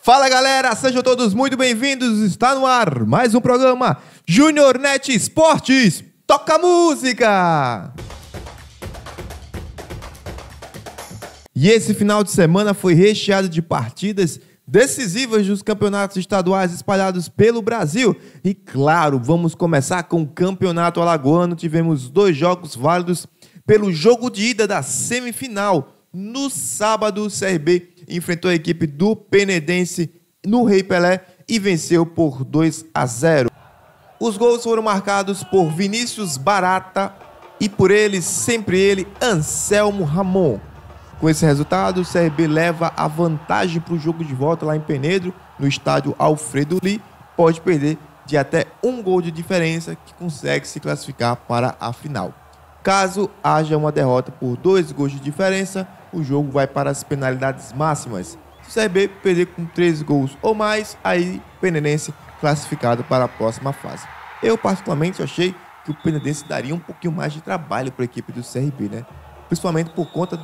Fala galera, sejam todos muito bem-vindos, está no ar mais um programa Júnior Net Esportes, toca música! E esse final de semana foi recheado de partidas decisivas dos campeonatos estaduais espalhados pelo Brasil. E claro, vamos começar com o Campeonato Alagoano. Tivemos 2 jogos válidos pelo jogo de ida da semifinal. No sábado, o CRB enfrentou a equipe do Penedense no Rei Pelé e venceu por 2-0. Os gols foram marcados por Vinícius Barata e por ele, sempre ele, Anselmo Ramon. Com esse resultado, o CRB leva a vantagem para o jogo de volta lá em Penedo, no estádio Alfredo Lee. Pode perder de até 1 gol de diferença, que consegue se classificar para a final. Caso haja uma derrota por 2 gols de diferença, o jogo vai para as penalidades máximas. Se o CRB perder com 3 gols ou mais, aí o Penedense classificado para a próxima fase. Eu particularmente achei que o Penedense daria um pouquinho mais de trabalho para a equipe do CRB, né? Principalmente por conta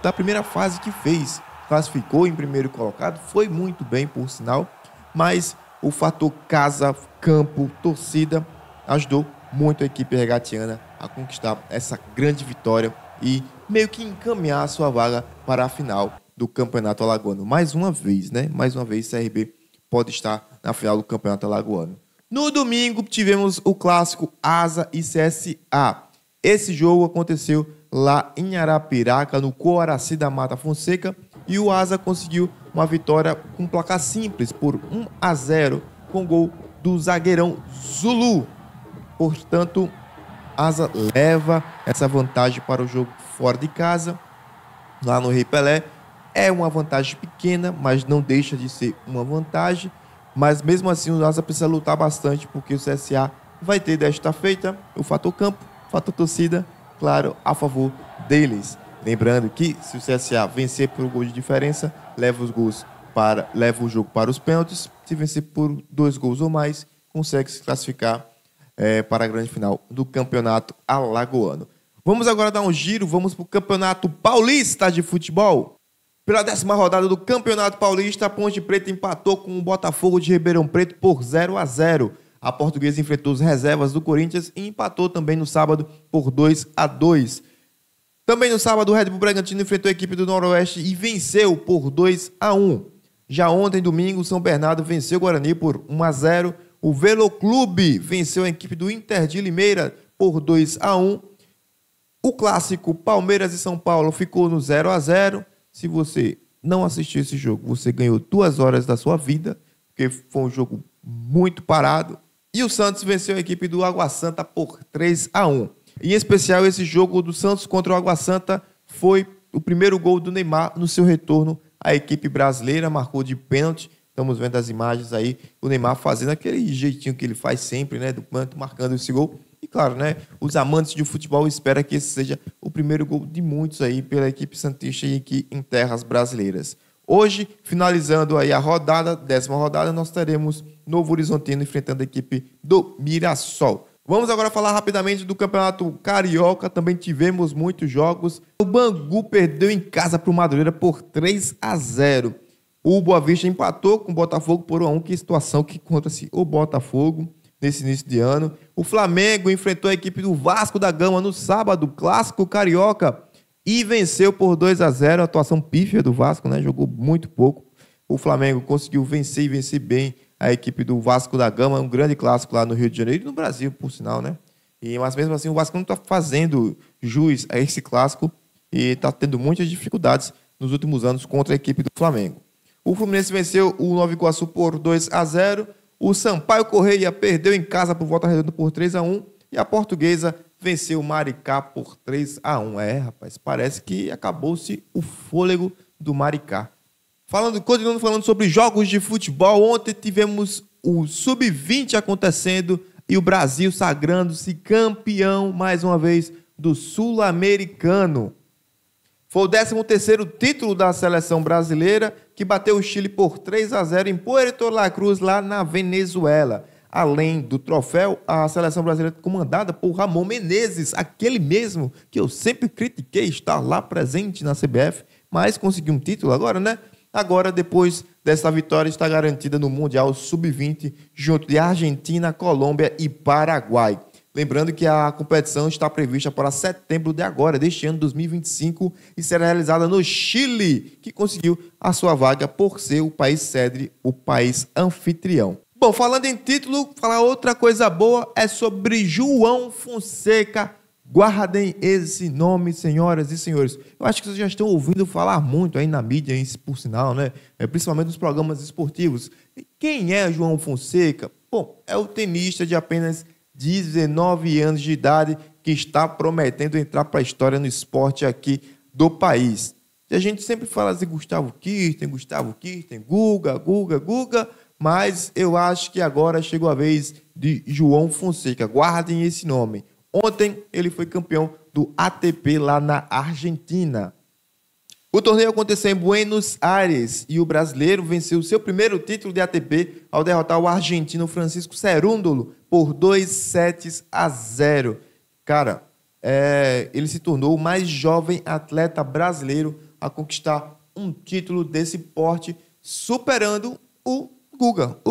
da primeira fase que fez. Classificou em primeiro colocado, foi muito bem por sinal, mas o fator casa, campo, torcida ajudou muito a equipe regatiana a conquistar essa grande vitória e meio que encaminhar a sua vaga para a final do Campeonato Alagoano. Mais uma vez, né? Mais uma vez, CRB pode estar na final do Campeonato Alagoano. No domingo, tivemos o clássico Asa e CSA. Esse jogo aconteceu lá em Arapiraca, no Coaraci da Mata Fonseca, e o Asa conseguiu uma vitória com placar simples, por 1-0, com gol do zagueirão Zulu. Portanto, Asa leva essa vantagem para o jogo fora de casa, lá no Rei Pelé. É uma vantagem pequena, mas não deixa de ser uma vantagem. Mas mesmo assim, o Asa precisa lutar bastante, porque o CSA vai ter desta feita o fator campo, o fator torcida, claro, a favor deles. Lembrando que se o CSA vencer por 1 gol de diferença, leva o jogo para os pênaltis. Se vencer por 2 gols ou mais, consegue se classificar para a grande final do Campeonato Alagoano. Vamos agora dar um giro, vamos para o Campeonato Paulista de Futebol. Pela 10ª rodada do Campeonato Paulista, a Ponte Preta empatou com o Botafogo de Ribeirão Preto por 0-0. A Portuguesa enfrentou as reservas do Corinthians e empatou também no sábado por 2-2. Também no sábado, o Red Bull Bragantino enfrentou a equipe do Noroeste e venceu por 2-1. Já ontem, domingo, o São Bernardo venceu o Guarani por 1-0. O Veloclube venceu a equipe do Inter de Limeira por 2-1. O clássico Palmeiras e São Paulo ficou no 0-0. Se você não assistiu esse jogo, você ganhou 2 horas da sua vida, porque foi um jogo muito parado. E o Santos venceu a equipe do Água Santa por 3-1. Em especial, esse jogo do Santos contra o Água Santa foi o primeiro gol do Neymar no seu retorno à equipe brasileira, marcou de pênalti. Estamos vendo as imagens aí, o Neymar fazendo aquele jeitinho que ele faz sempre, né, do canto, marcando esse gol. E claro, né, os amantes de futebol esperam que esse seja o primeiro gol de muitos aí pela equipe santista e aqui em terras brasileiras. Hoje, finalizando aí a rodada, 10ª rodada, nós teremos Novo Horizontino enfrentando a equipe do Mirassol. Vamos agora falar rapidamente do Campeonato Carioca. Também tivemos muitos jogos. O Bangu perdeu em casa para o Madureira por 3-0. O Boa Vista empatou com o Botafogo por 1-1. Que situação que encontra-se o Botafogo nesse início de ano. O Flamengo enfrentou a equipe do Vasco da Gama no sábado, clássico carioca, e venceu por 2-0. A atuação pífia do Vasco, né? Jogou muito pouco. O Flamengo conseguiu vencer e vencer bem a equipe do Vasco da Gama, um grande clássico lá no Rio de Janeiro e no Brasil, por sinal, né? Mas mesmo assim, o Vasco não está fazendo jus a esse clássico e está tendo muitas dificuldades nos últimos anos contra a equipe do Flamengo. O Fluminense venceu o Nova Iguaçu por 2-0. O Sampaio Correia perdeu em casa para o Volta Redonda por 3-1. E a Portuguesa venceu o Maricá por 3-1. Rapaz, parece que acabou-se o fôlego do Maricá. Continuando falando sobre jogos de futebol, ontem tivemos o Sub-20 acontecendo e o Brasil sagrando-se campeão, mais uma vez, do Sul-Americano. Foi o 13º título da seleção brasileira, que bateu o Chile por 3-0 em Puerto La Cruz, lá na Venezuela. Além do troféu, a seleção brasileira comandada por Ramon Menezes, aquele mesmo que eu sempre critiquei estar lá presente na CBF, mas conseguiu um título agora, né? agora, depois dessa vitória, está garantida no Mundial Sub-20, junto de Argentina, Colômbia e Paraguai. Lembrando que a competição está prevista para setembro de agora, deste ano 2025, e será realizada no Chile, que conseguiu a sua vaga por ser o país sede, o país anfitrião. Bom, falando em título, falar outra coisa boa é sobre João Fonseca. Guardem esse nome, senhoras e senhores. Eu acho que vocês já estão ouvindo falar muito aí na mídia, por sinal, né? Principalmente nos programas esportivos. E quem é João Fonseca? Bom, é o tenista de apenas 19 anos de idade que está prometendo entrar para a história no esporte aqui do país. E a gente sempre fala de Gustavo Kirten, Guga, mas eu acho que agora chegou a vez de João Fonseca. Guardem esse nome. Ontem ele foi campeão do ATP lá na Argentina. O torneio aconteceu em Buenos Aires e o brasileiro venceu seu primeiro título de ATP ao derrotar o argentino Francisco Cerúndolo por 2-0. Cara, ele se tornou o mais jovem atleta brasileiro a conquistar um título desse porte, superando o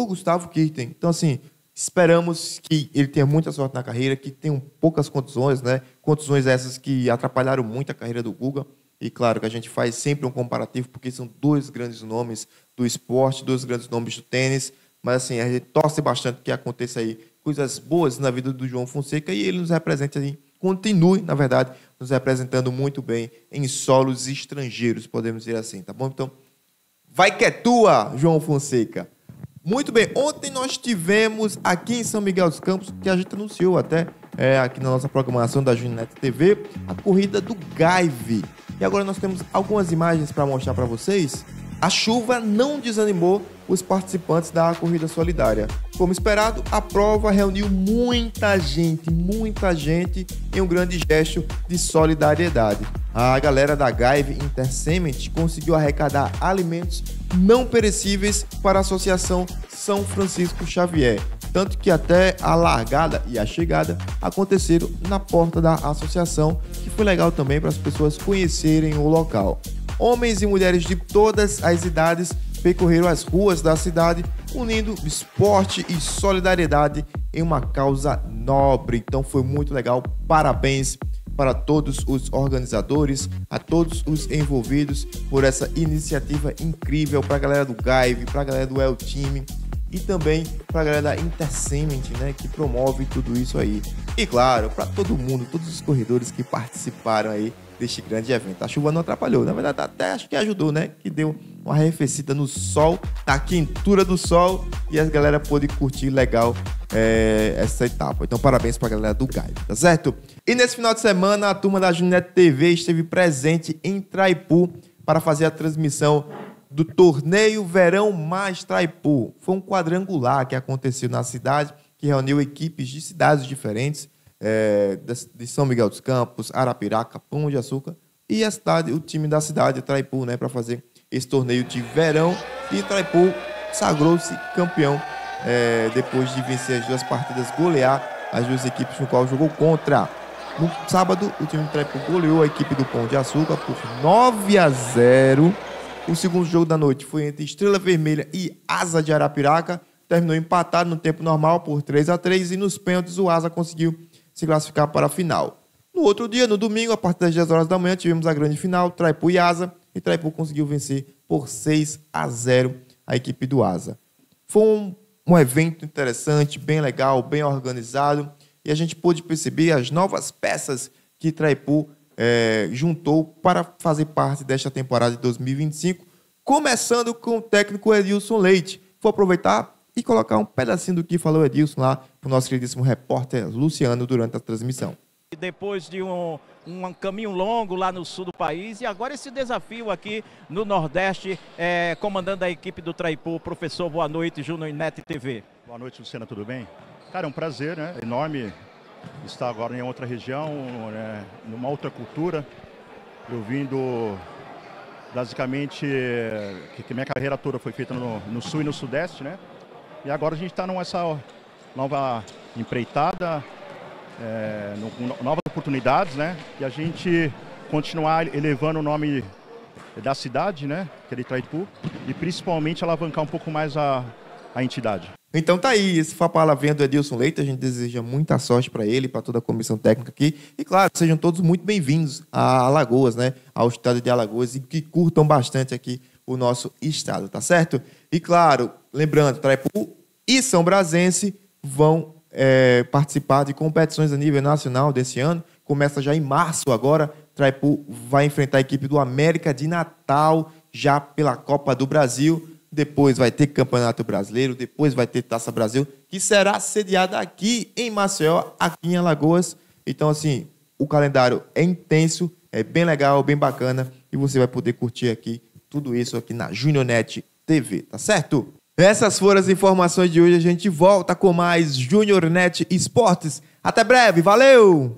Gustavo Kirten. Então, assim, esperamos que ele tenha muita sorte na carreira, que tenham poucas contusões, né? Contusões essas que atrapalharam muito a carreira do Guga. E claro que a gente faz sempre um comparativo, porque são dois grandes nomes do esporte, dois grandes nomes do tênis. Mas assim, a gente torce bastante que aconteça aí coisas boas na vida do João Fonseca e ele nos represente aí, continue, na verdade, nos representando muito bem em solos estrangeiros, podemos dizer assim, tá bom? Então, vai que é tua, João Fonseca! Muito bem, ontem nós tivemos aqui em São Miguel dos Campos, que a gente anunciou até aqui na nossa programação da Juninet TV, a corrida do Gaive. E agora nós temos algumas imagens para mostrar para vocês. A chuva não desanimou os participantes da corrida solidária. Como esperado, a prova reuniu muita gente em um grande gesto de solidariedade. A galera da Gaive Entertainment conseguiu arrecadar alimentos não perecíveis para a Associação São Francisco Xavier, tanto que até a largada e a chegada aconteceram na porta da associação, que foi legal também para as pessoas conhecerem o local. Homens e mulheres de todas as idades percorreram as ruas da cidade, unindo esporte e solidariedade em uma causa nobre. Então foi muito legal. Parabéns para todos os organizadores, a todos os envolvidos por essa iniciativa incrível, para a galera do Gaive, para a galera do El Time e também para a galera da Entertainment, né, que promove tudo isso aí. E claro, para todo mundo, todos os corredores que participaram aí deste grande evento. A chuva não atrapalhou, na verdade até acho que ajudou, né, que deu uma arrefecida no sol, na quentura do sol, e a galera pôde curtir legal essa etapa. Então parabéns para a galera do Gaive, tá certo? E nesse final de semana a turma da Juninet TV esteve presente em Traipu para fazer a transmissão do torneio Verão Mais Traipu. Foi um quadrangular que aconteceu na cidade, que reuniu equipes de cidades diferentes, de São Miguel dos Campos, Arapiraca, Pão de Açúcar, e o time da cidade, Traipu, né, para fazer esse torneio de verão. E Traipu sagrou-se campeão depois de vencer as duas partidas, golear as duas equipes no qual jogou contra. No sábado, o time do Traipu goleou a equipe do Pão de Açúcar por 9-0. O segundo jogo da noite foi entre Estrela Vermelha e Asa de Arapiraca. Terminou empatado no tempo normal por 3-3 e nos pênaltis o Asa conseguiu se classificar para a final. No outro dia, no domingo, a partir das 10 horas da manhã, tivemos a grande final, Traipu e Asa, e Traipu conseguiu vencer por 6-0 a equipe do Asa. Foi um evento interessante, bem legal, bem organizado, e a gente pôde perceber as novas peças que Traipu juntou para fazer parte desta temporada de 2025, começando com o técnico Edilson Leite. Vou aproveitar e colocar um pedacinho do que falou Edilson lá para o nosso queridíssimo repórter Luciano durante a transmissão. Depois de um caminho longo lá no sul do país e agora esse desafio aqui no Nordeste, comandando a equipe do Traipu. Professor, boa noite, Juninet TV. Boa noite, Luciana, tudo bem? Cara, é um prazer, né? Enorme estar agora em outra região, né? Numa outra cultura. Eu vindo, basicamente, que minha carreira toda foi feita no sul e no sudeste, né? E agora a gente está nessa nova empreitada, novas oportunidades, né? E a gente continuar elevando o nome da cidade, né, que é de Itaipu, e principalmente alavancar um pouco mais a entidade. Então tá aí, esse foi a palavrinha do Edilson Leite, a gente deseja muita sorte para ele, para toda a comissão técnica aqui, e claro, sejam todos muito bem-vindos a Alagoas, né, ao estado de Alagoas, e que curtam bastante aqui o nosso estado, tá certo? E claro, lembrando, Traipu e São Brasense vão participar de competições a nível nacional desse ano, começa já em março agora, Traipu vai enfrentar a equipe do América de Natal, já pela Copa do Brasil. Depois vai ter Campeonato Brasileiro, depois vai ter Taça Brasil, que será sediada aqui em Maceió, aqui em Alagoas. Então, assim, o calendário é intenso, é bem legal, bem bacana, e você vai poder curtir aqui tudo isso aqui na JuniorNet TV, tá certo? Essas foram as informações de hoje, a gente volta com mais JuniorNet Esportes. Até breve, valeu!